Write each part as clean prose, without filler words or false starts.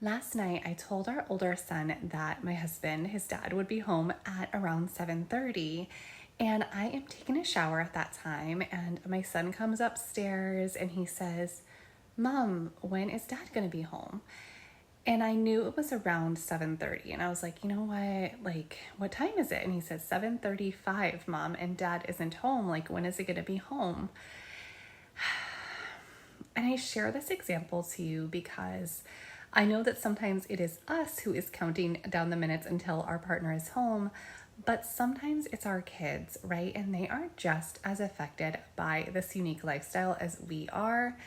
Last night, I told our older son that my husband, his dad, would be home at around 7:30, and I am taking a shower at that time, and my son comes upstairs and he says, "Mom, when is Dad gonna be home?" And I knew it was around 7:30, and I was like, "You know what? Like, what time is it?" And he says, "7:35, Mom, and Dad isn't home. Like, when is he gonna be home?" And I share this example to you because I know that sometimes it is us who is counting down the minutes until our partner is home, but sometimes it's our kids, right? And they are just as affected by this unique lifestyle as we are.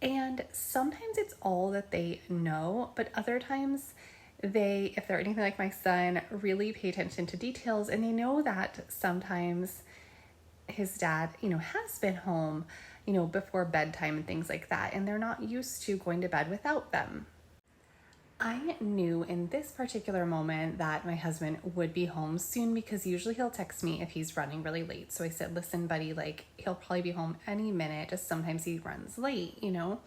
And sometimes it's all that they know, but other times they, if they're anything like my son, really pay attention to details, and they know that sometimes his dad, has been home, before bedtime and things like that, and they're not used to going to bed without them. I knew in this particular moment that my husband would be home soon because usually he'll text me if he's running really late. So I said, "Listen, buddy, like he'll probably be home any minute, just sometimes he runs late. And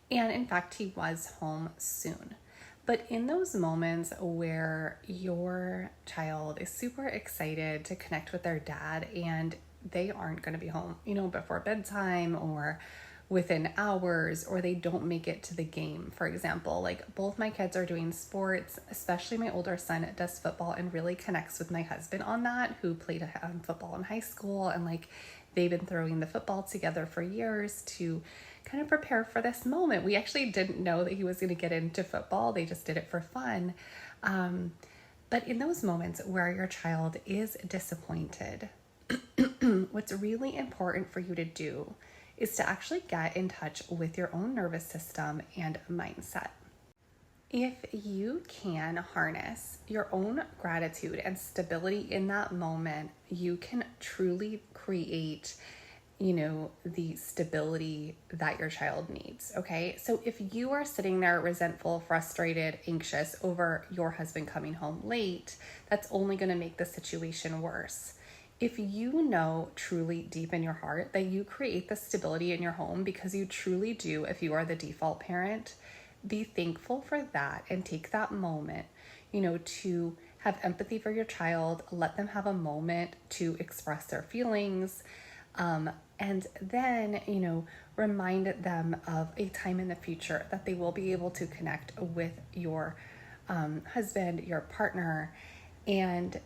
in fact, he was home soon. But in those moments where your child is super excited to connect with their dad and they aren't going to be home, before bedtime or within hours, or they don't make it to the game, for example, like both my kids are doing sports, especially my older son does football and really connects with my husband on that, who played football in high school, and like they've been throwing the football together for years to kind of prepare for this moment. We actually didn't know that he was going to get into football. They just did it for fun. But in those moments where your child is disappointed, what's really important for you to do is to actually get in touch with your own nervous system and mindset. If you can harness your own gratitude and stability in that moment, you can truly create, the stability that your child needs. Okay. So if you are sitting there resentful, frustrated, anxious over your husband coming home late, that's only going to make the situation worse. If you know truly deep in your heart that you create the stability in your home because you truly do, if you are the default parent, be thankful for that and take that moment, to have empathy for your child, let them have a moment to express their feelings. And then, remind them of a time in the future that they will be able to connect with your husband, your partner, and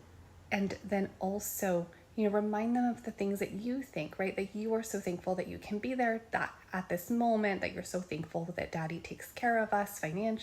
then also, remind them of the things that you think, right? That you are so thankful that you can be there, that at this moment, that you're so thankful that daddy takes care of us financially.